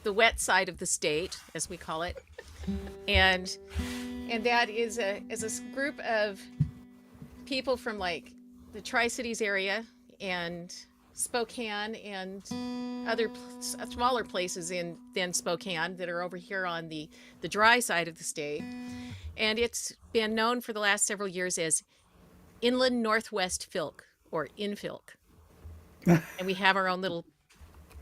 the wet side of the state, as we call it, and that is a group of people from like the Tri-Cities area and Spokane and other smaller places in than Spokane that are over here on the dry side of the state. And it's been known for the last several years as Inland Northwest Filk or Infilk. And we have our own little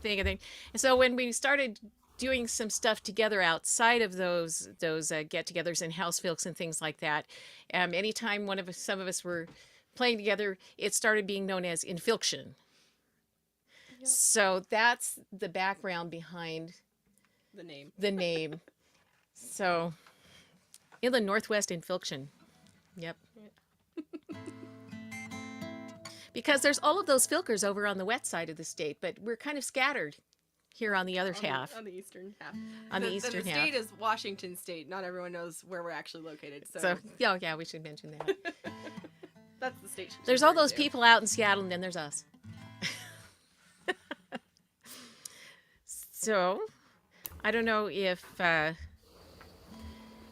thing. And so when we started doing some stuff together outside of those get-togethers and house filks and things like that, anytime some of us were playing together, it started being known as Infilktion. Yep. So that's the background behind the name. The name. So Inland Northwest Infilktion. Yep. Because there's all of those filkers over on the wet side of the state, but we're kind of scattered here on the other half. On the eastern half. On the eastern half. The state is Washington State. Not everyone knows where we're actually located. So yeah, we should mention that. That's the state. There's all those people out in Seattle, and then there's us. So, I don't know if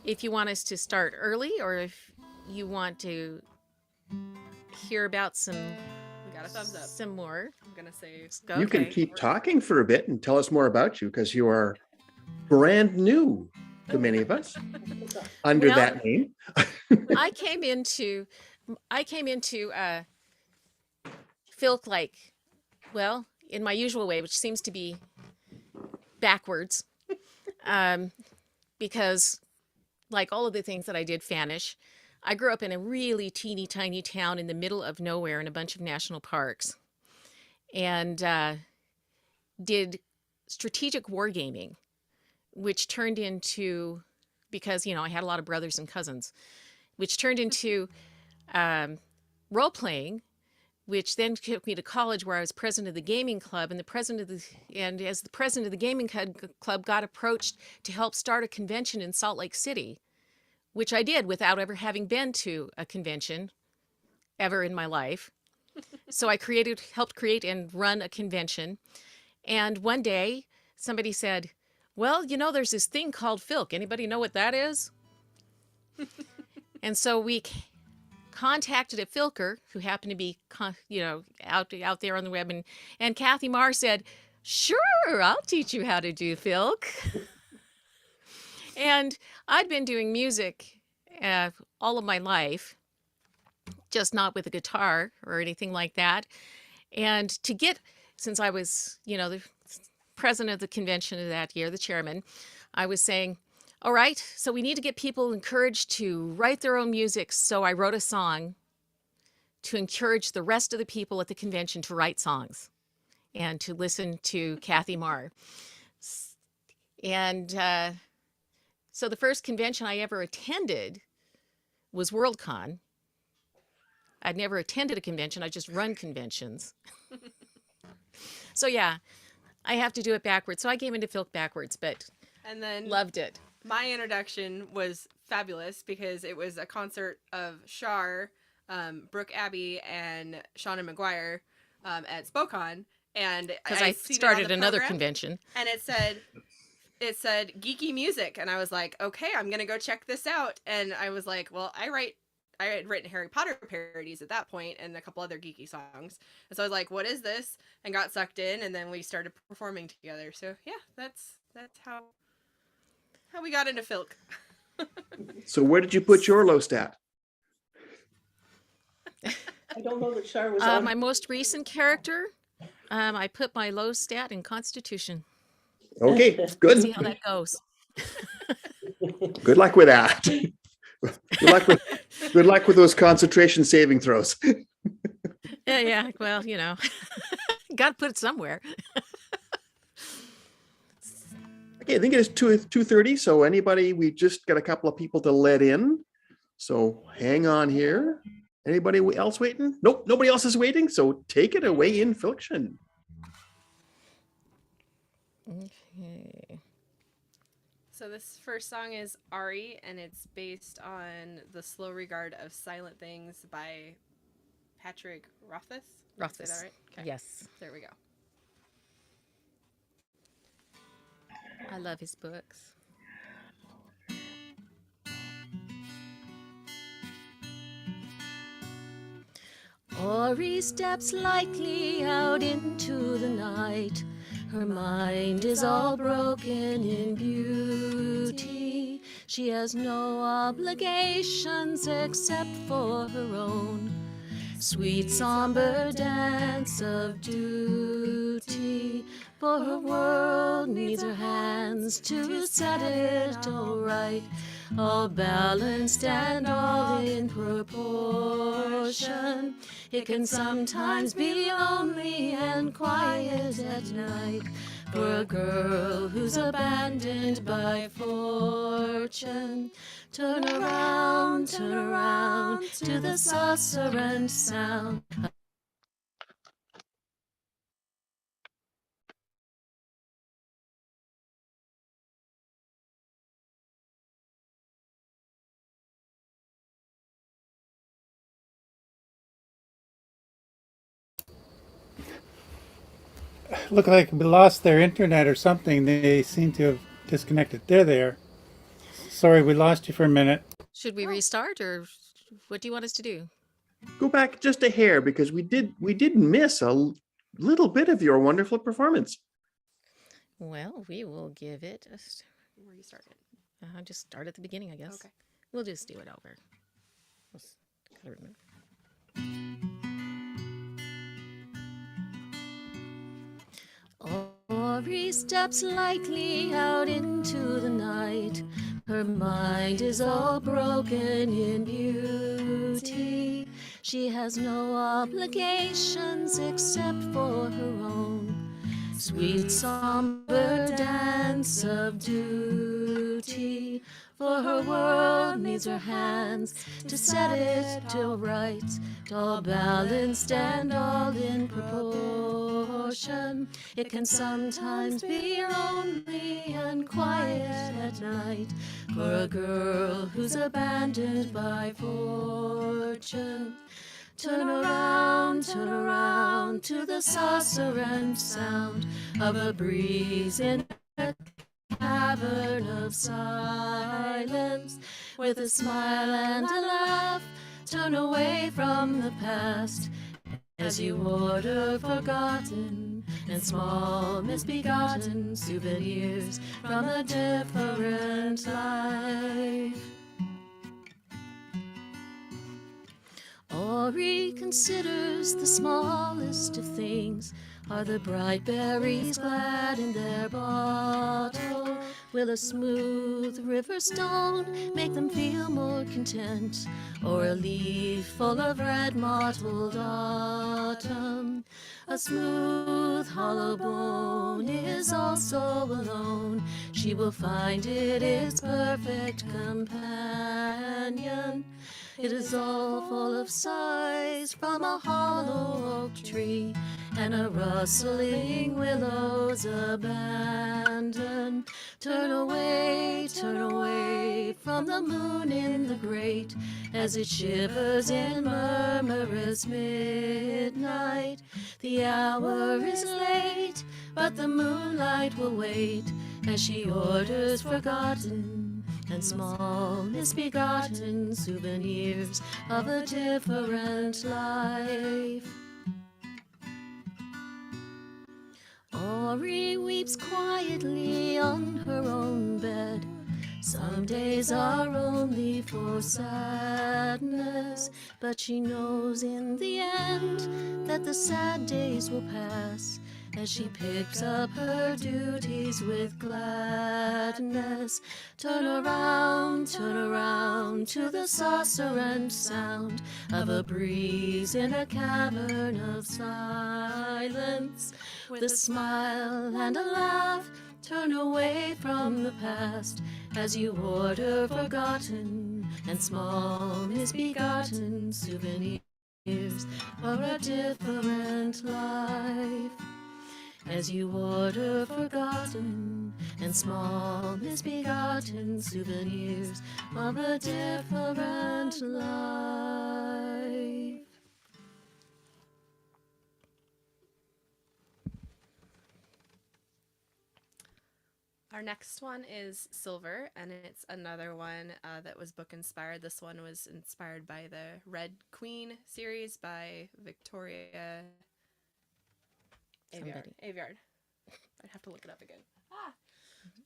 you want us to start early, or if you want to hear about some. We got a thumbs up. Some more. I'm gonna say you can keep talking for a bit and tell us more about you, because you are brand new to many of us under that name. I came into Filk in my usual way, which seems to be backwards, because like all of the things that I did Fanish, I grew up in a really teeny tiny town in the middle of nowhere in a bunch of national parks, and did strategic wargaming, which turned into, because I had a lot of brothers and cousins, which turned into role playing, which then took me to college, where I was president of the gaming club, and as the president of the gaming club, got approached to help start a convention in Salt Lake City, which I did without ever having been to a convention ever in my life. So I helped create and run a convention. And one day somebody said, well, there's this thing called Filk. Anybody know what that is? And so we contacted a Filker who happened to be, out there on the web. And Kathy Marr said, sure, I'll teach you how to do Filk. And I'd been doing music all of my life, just not with a guitar or anything like that. And since I was, the president of the convention of that year, the chairman, I was saying, all right, so we need to get people encouraged to write their own music. So I wrote a song to encourage the rest of the people at the convention to write songs and to listen to Kathy Marr. And so the first convention I ever attended was Worldcon. I'd never attended a convention. I just run conventions. So yeah, I have to do it backwards. So I came into Filk backwards, but loved it. My introduction was fabulous because it was a concert of Shar, Brooke Abbey, and Shauna McGuire at Spokane. And because I started another convention. And it said geeky music. And I was like, okay, I'm going to go check this out. And I was like, well, I had written Harry Potter parodies at that point and a couple other geeky songs. And so I was like, what is this? And got sucked in, and then we started performing together. So yeah, that's how we got into Filk. So where did you put your low stat? I don't know that Shar was on. My most recent character, I put my low stat in Constitution. Okay, good. See how that goes. Good luck with that. Good luck with those concentration saving throws. Yeah. Well, got to put it somewhere. Okay, I think it is 2:30. So we just got a couple of people to let in. So hang on here. Anybody else waiting? Nope, nobody else is waiting. So take it away, Infilktion. Okay. So this first song is Ari, and it's based on The Slow Regard of Silent Things by Patrick Rothfuss. Rothfuss. Is that right? Okay. Yes. There we go. love his books. Ori steps lightly out into the night. Her mind is all broken in beauty. She has no obligations except for her own sweet somber dance of duty. For her world needs her hands to set it all right, all balanced and all in proportion. It can sometimes be lonely and quiet at night for a girl who's abandoned by fortune. Turn around to the susurrant sound. Look like we lost their internet or something. They seem to have disconnected. They're there. Sorry, we lost you for a minute. Should we restart, or what do you want us to do? Go back just a hair because we did miss a little bit of your wonderful performance. Well, we will give it Where you started. just start at the beginning, I guess. Okay. We'll just do it over. Gotta remember. Ori steps lightly out into the night. Her mind is all broken in beauty. She has no obligations except for her own sweet somber dance of duty. For her world needs her hands to set it all right, all balanced and all in proportion. It can sometimes be lonely and quiet at night for a girl who's abandoned by fortune. Turn around to the susurrant sound of a breeze in a cavern of silence. With a smile and a laugh, turn away from the past as you order forgotten and small misbegotten souvenirs from a different life. Ori considers the smallest of things are the bright berries glad in their bottle. Will a smooth river stone make them feel more content, or a leaf full of red mottled autumn? A smooth hollow bone is also alone. She will find it its perfect companion. It is all full of sighs from a hollow oak tree and a rustling willow's abandon. Turn away from the moon in the grate as it shivers in murmurous midnight. The hour is late, but the moonlight will wait as she orders forgotten and small misbegotten souvenirs of a different life. Ori weeps quietly on her own bed. Some days are only for sadness, but she knows in the end that the sad days will pass as she picks up her duties with gladness. Turn around to the susurrant sound of a breeze in a cavern of silence. With a smile and a laugh, turn away from the past as you order forgotten and small misbegotten souvenirs for a different life. As you order forgotten and small misbegotten souvenirs of a different life. Our next one is Silver, and it's another one that was book inspired. This one was inspired by the Red Queen series by Victoria Somebody. Aveyard. I'd have to look it up again.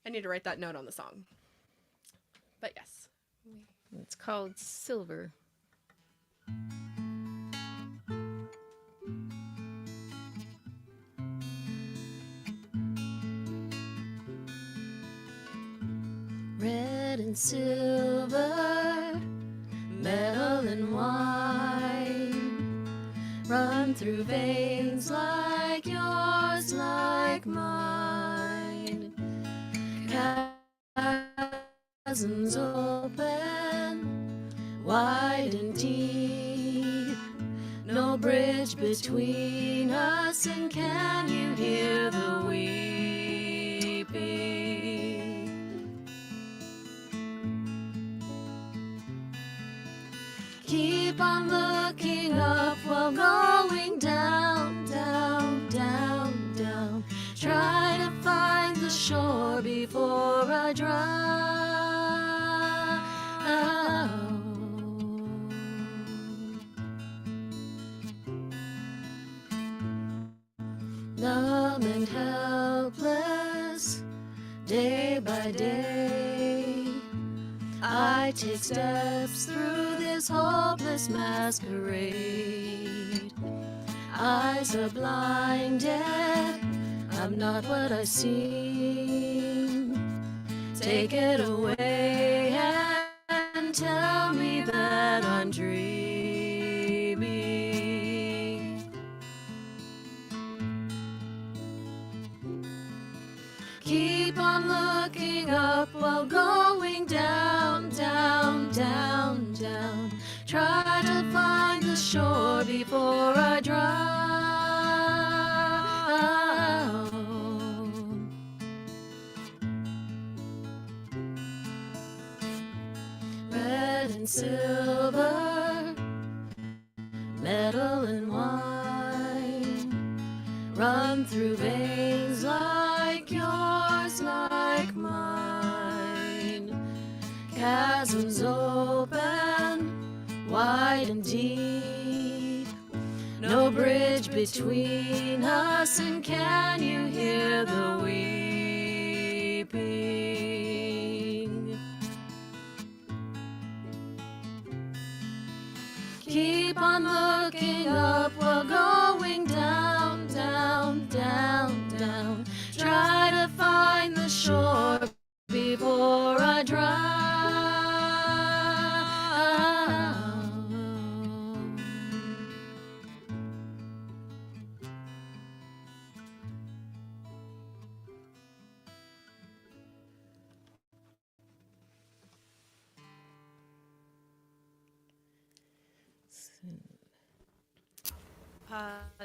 I need to write that note on the song. But yes. It's called Silver. Red and silver, metal and wine, run through veins like yours, like mine. Chasms open, wide and deep, no bridge between us, and can you hear the weeping? Keep on looking up while going down, down, down, down. Try to find the shore before I drown. Numb and helpless, day by day, I take steps through this hopeless masquerade. Eyes are blinded, I'm not what I seem. Take it away and tell me that I'm dreaming. Keep on looking up while going down, down, down, down. Try to find the shore before I drown. Red and silver, metal and wine, run through veins like yours, like mine. Chasms open, wide and deep, no bridge between us, and can you hear the weeping? Keep on looking up while going down, down, down, down. Try to find the shore before I drown.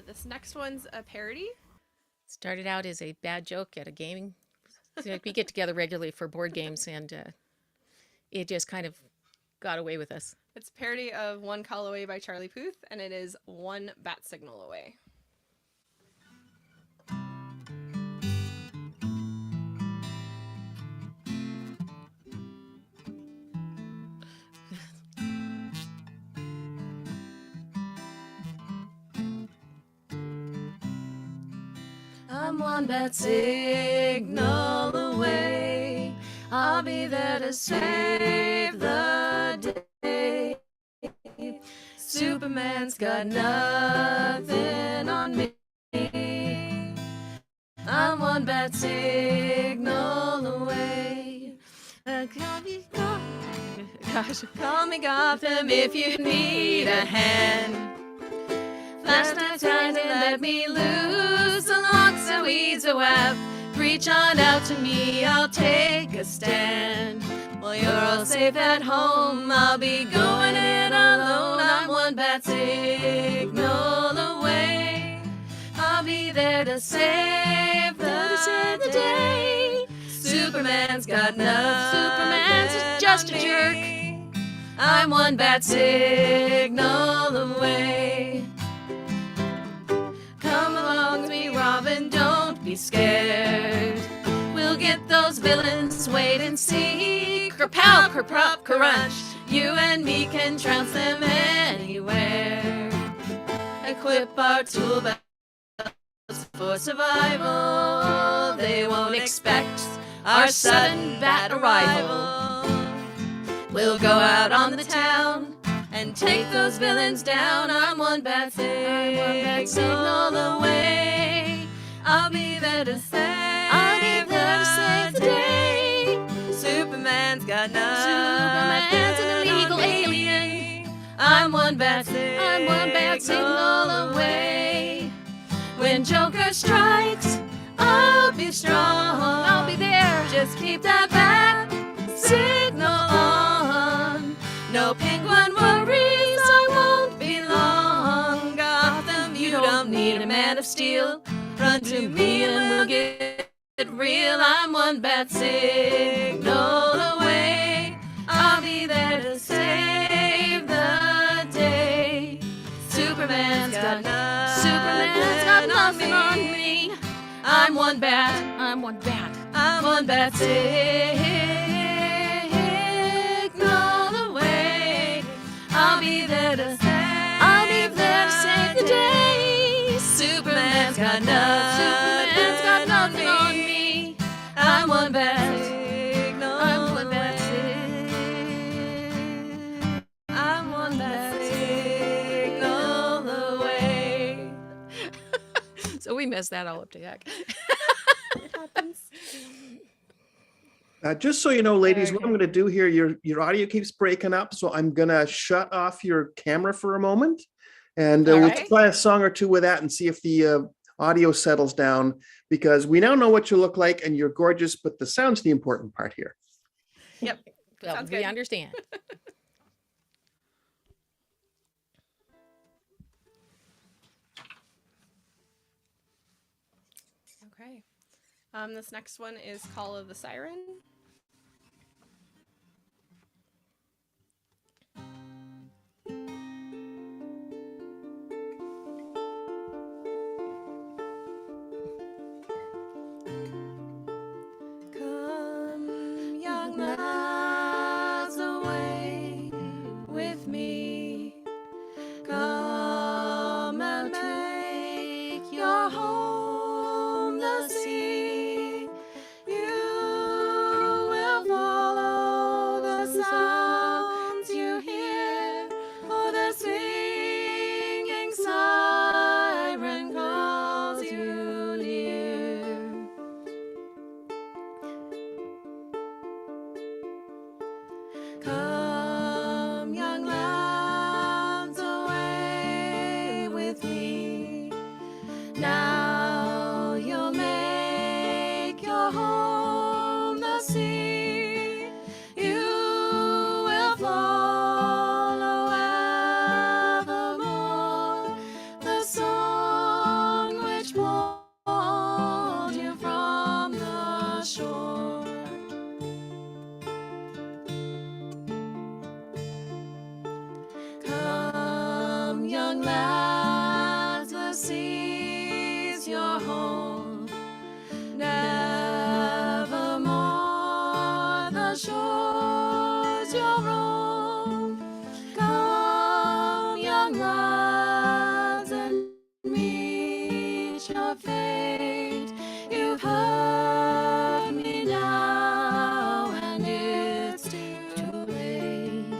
This next one's a parody. Started out as a bad joke at a gaming. We get together regularly for board games, and it just kind of got away with us. It's a parody of One Call Away by Charlie Puth, and it is One Bat Signal Away. I'm one bat signal away. I'll be there to save the day. Superman's got nothing on me. I'm one bat signal away. Gosh, call me Gotham if you need a hand. Last night tried to let me loose along some weeds a web. Reach on out to me, I'll take a stand. While you're all safe at home, I'll be going it alone. I'm one bat signal away. I'll be there to save the day. Superman's got nothing. Superman's just a jerk. I'm one bat signal away. Come along with me, Robin, don't be scared. We'll get those those villains, wait and see. Kerpow, kerprop, crunch. You and me can trounce them anywhere. Equip our tool belts for survival. They won't expect our sudden bat arrival. We'll go out on the town and take those villains down. I'm one bad signal away. I'll be there to save the day. Superman's got nothing. Superman's an illegal alien. I'm one bad signal away. When Joker strikes, I'll be strong. I'll be there. Just keep that bat signal on. No penguin worries, I won't be long. Gotham, you don't need a man of steel. Run to me and we'll get real. I'm one bad signal away. I'll be there to save the day. Superman's got nothing on me. I'm one bad signal away. I'll be there to save the day. Superman's got nothing on me. I'm one bad signal away. So we messed that all up to heck. It happens. Just so you know, ladies, what I'm going to do here, your audio keeps breaking up, so I'm going to shut off your camera for a moment, and we'll Alright. try a song or two with that and see if the audio settles down, because we now know what you look like, and you're gorgeous, but the sound's the important part here. Yep. Well, Sounds we good. understand. Okay. This next one is Call of the Siren. Come, young lads, away with me. Come and make your home the sea. You will follow the sounds you hear, for the singing siren calls you near. Come, young lads, away with me. Now you'll make your home the sea. You will follow evermore the song which pulled you from the shore. Come, young lads, the sea's your home. Nevermore the shores you'll roam. Come, young lads, and meet your fate. You've heard me now, and it's too late.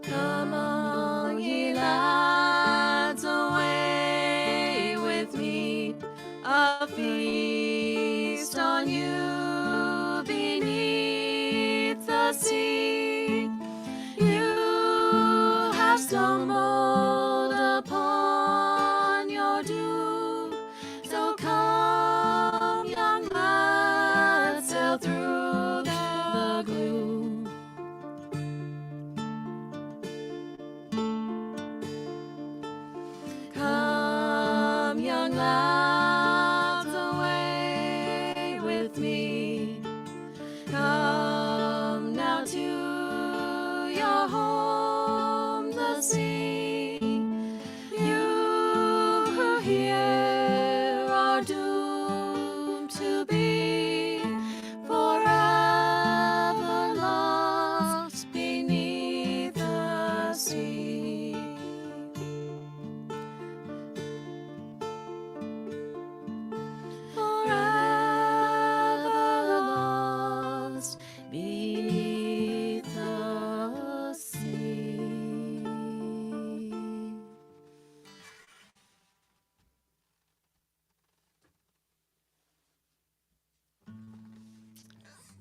Come on, ye lads, away with me. A feast on you beneath the sea. You have stumbled upon your doom. So come, young lads, sail through the gloom. Come, young lads, away with me. Come now to your home, the sea. You who hear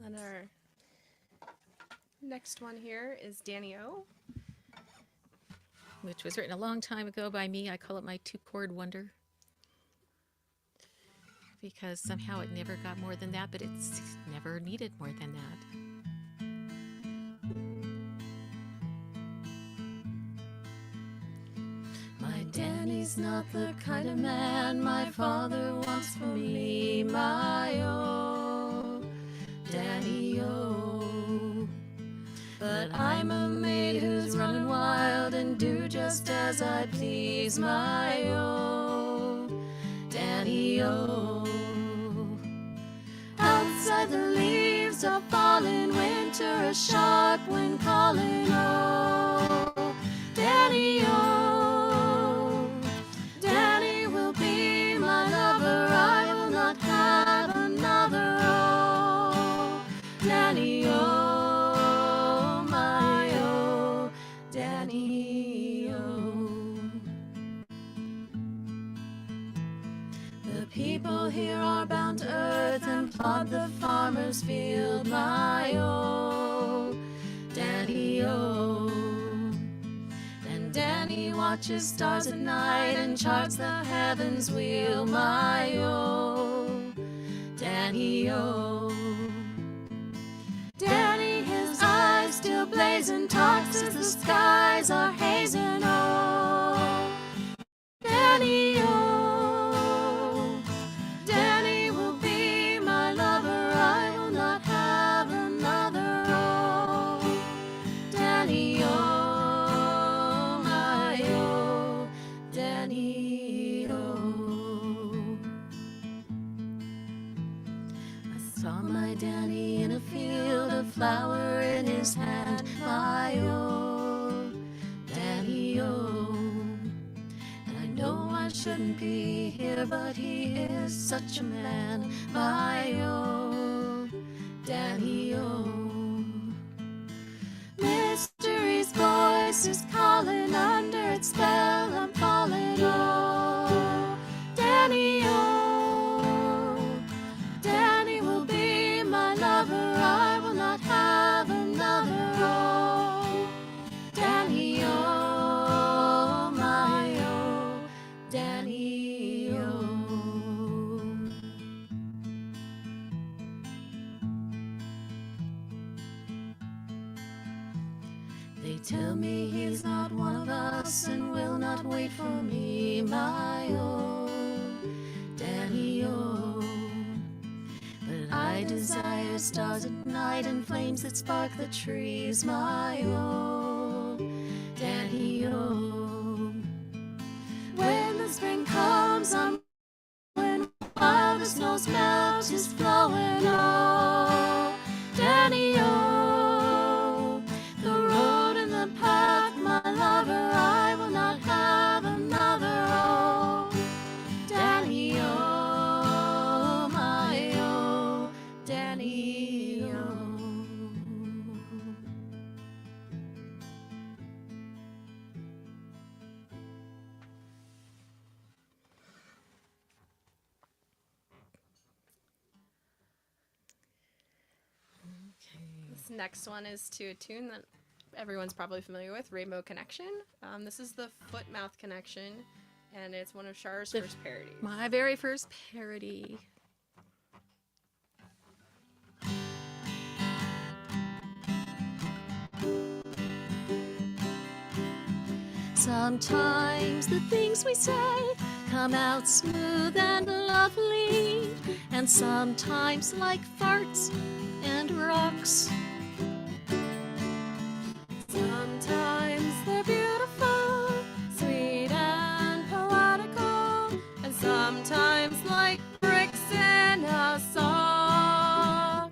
And our next one here is Danny O. which was written a long time ago by me. I call it my two-chord wonder because somehow it never got more than that, but it's never needed more than that. My Danny's not the kind of man my father wants for me, my oh, Danny oh. But I'm a maid who's running wild and do just as I please, my oh, Danny oh. Outside the leaves are falling, winter a sharp wind calling, oh, Danny oh. Danny will be my lover, I will not have another, oh, Danny oh, my oh, Danny oh. The people here are bound to earth and plod the farmer's field, my oh, Danny oh. And Danny watches stars at night and charts the heavens wheel, my oh, Danny oh. Danny, his eyes still blazing, talks as the skies are hazing, oh, Danny oh. Danny will be my lover, I will not have another, oh, Danny oh, my oh, Danny oh. I saw my Danny in a field, a flower in his hand, my oh, Danny oh. And I know I shouldn't be here, but he is such a man, my oh, Danny oh. Mystery's voice is calling, under its spell I'm falling, oh, Danny oh. Danny will be my lover, I will not have another, oh, Danny oh, my oh, Danny oh. They tell me he's not one of us and will not wait for me, my oh, Danny oh. But I desire stars at night and flames that spark the trees, my oh, Danny oh. When the spring comes on, when while the snows melt is flowing, oh, Danny oh. The road and the path, my lover, I will not have another, oh, Danny oh, my oh, Danny oh. This next one is to a tune that everyone's probably familiar with, Rainbow Connection. This is the Foot Mouth Connection, and it's one of Char's first parodies. My very first parody. Sometimes the things we say come out smooth and lovely, and sometimes like farts and rocks. Sometimes they're beautiful, sweet and poetical, and sometimes like bricks in a song.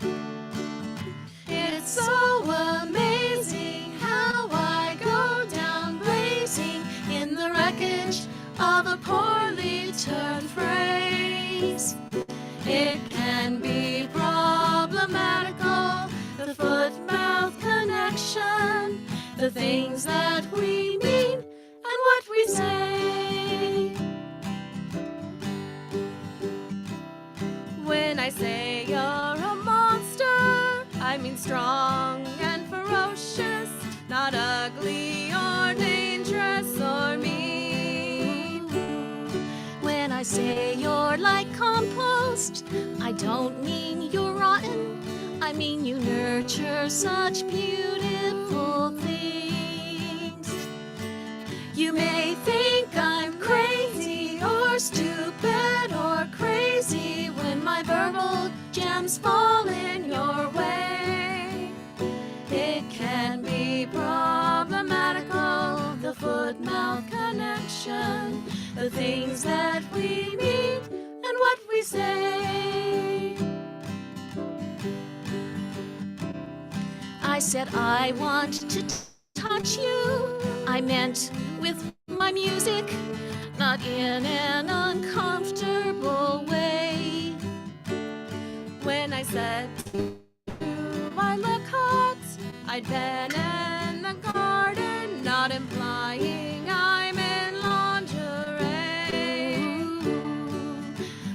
It's so amazing how I go down blazing in the wreckage of a poorly turned phrase. It can be problematical, the foot-mouth connection, the things that we mean and what we say. When I say you're a monster, and strong and ferocious, not ugly or dangerous or mean. When I say you're like compost, I don't mean you're rotten. I mean you nurture such beautiful things. You may think I'm crazy or stupid or crazy when my verbal gems fall in your way. It can be problematical, the foot-mouth connection, the things that we mean and what we say. I said I want to touch you. I meant with my music, not in an uncomfortable way. When I said I look hot, I'd been in the garden, not implying I'm in lingerie.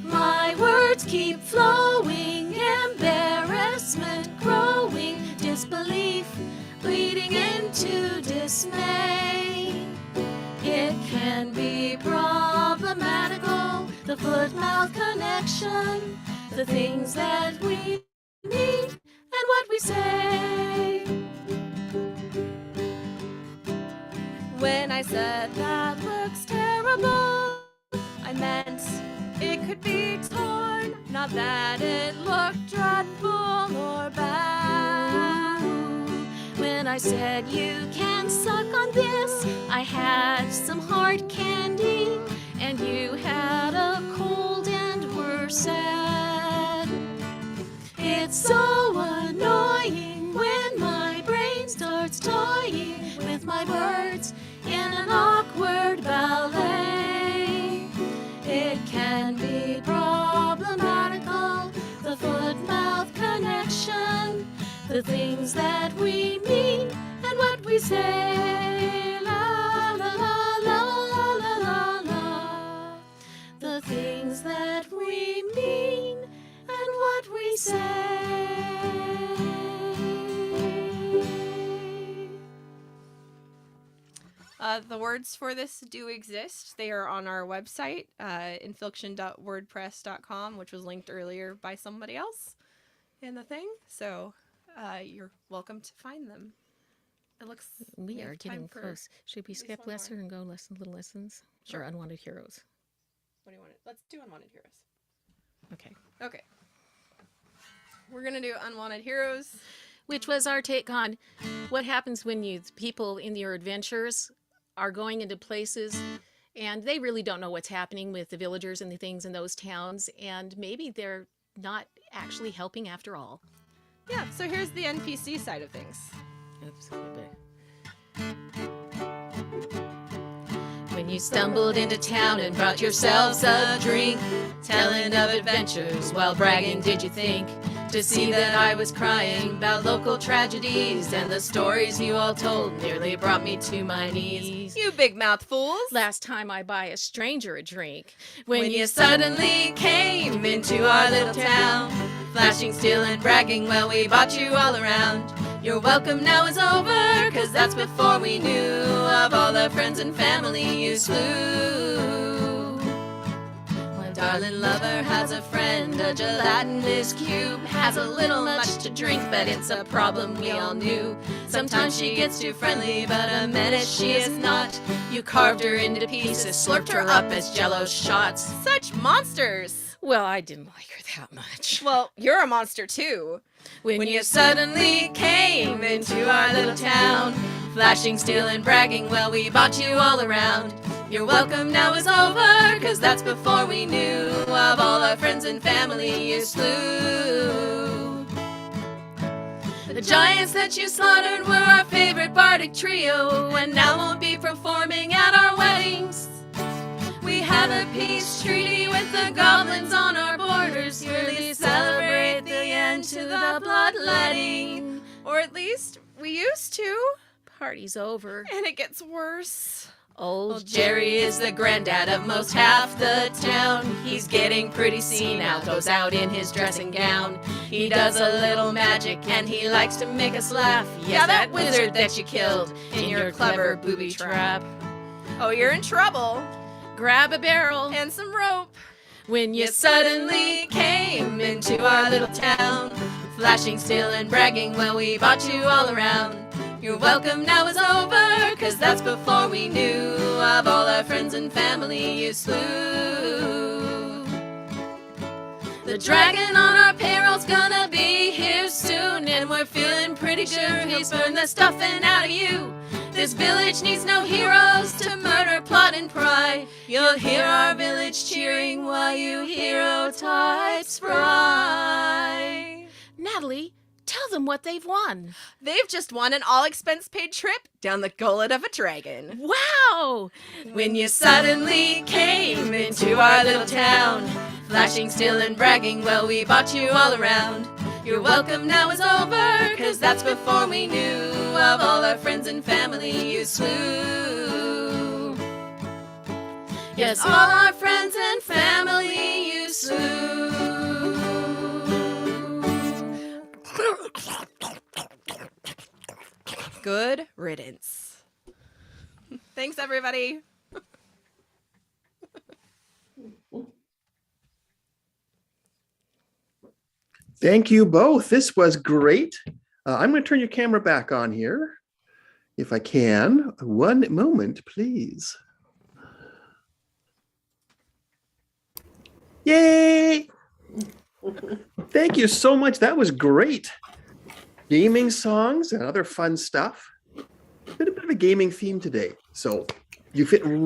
My words keep flowing, embarrassment growing, disbelief bleeding into dismay. It can be problematical, the foot-mouth connection, the things that we mean and what we say. When I said that looks terrible, I meant it could be torn, not that it looked dreadful or bad. When I said you can suck on this, I had some hard candy, and you had a cold and were sad. It's so annoying when my brain starts toying with my words in an awkward ballet. It can be problematical, the foot-mouth connection, the things that we mean and what we say. La la la la la la la. The things that we mean and what we say. The words for this do exist. They are on our website, infilktion.wordpress.com, which was linked earlier by somebody else in the thing. So you're welcome to find them. It looks We have are time getting for close. Should we at least skip one more. lesser and go little lessons? Sure. Or unwanted heroes? What do you want? Let's do Unwanted Heroes. Okay. Okay. We're gonna do Unwanted Heroes. Which was our take on what happens when people in your adventures are going into places and they really don't know what's happening with the villagers and the things in those towns, and maybe they're not actually helping after all. Yeah. So here's the NPC side of things. Oops. When you stumbled into town and brought yourselves a drink, telling of adventures while bragging, did you think to see that I was crying about local tragedies, and the stories you all told nearly brought me to my knees? You big mouth fools. Last time I buy a stranger a drink, when you suddenly came into our little town, flashing steel and bragging, well, we bought you all around. Your welcome now is over, 'cause that's before we knew of all the friends and family you slew. My darling lover has a friend, a gelatinous cube, has a little much to drink, but it's a problem we all knew. Sometimes she gets too friendly, but a menace she is not. You carved her into pieces, slurped her up as jello shots. Such monsters. Well, I didn't like her that much. Well, you're a monster too. When you suddenly came into our little town, flashing steel and bragging, well, we bought you all around. Your welcome now is over, 'cause that's before we knew of all our friends and family you slew. The giants that you slaughtered were our favorite bardic trio, and now won't be performing at our weddings. We have a peace treaty with the goblins on our borders, yearly celebrate the end to the bloodletting. Or at least we used to. Party's over. And it gets worse. Old Jerry is the granddad of most half the town. He's getting pretty senile, goes out in his dressing gown. He does a little magic and he likes to make us laugh. Yeah, that wizard that you killed in your clever booby trap. Oh, you're in trouble. Grab a barrel And some rope. when You suddenly came into our little town, flashing steel and bragging, well, we bought you all around. Your welcome now is over, 'cause that's before we knew of all our friends and family you slew. The dragon on our payroll's gonna be here soon, and we're feeling pretty sure he's burned the stuffing out of you. This village needs no heroes to murder, plot, and pry. You'll hear our village cheering while you hero types fry. Natalie, tell them what they've won. They've just won an all-expense-paid trip down the gullet of a dragon. Wow! When you suddenly came into our little town, flashing steel and bragging, well, we bought you all around. Your welcome now is over, 'cause that's before we knew of all our friends and family you slew. Yes, all our friends and family you slew. Good riddance. Thanks, everybody. Thank you both. This was great. I'm going to turn your camera back on here, if I can. One moment, please. Yay! Thank you so much. That was great. Gaming songs and other fun stuff. Bit of a gaming theme today. So you fit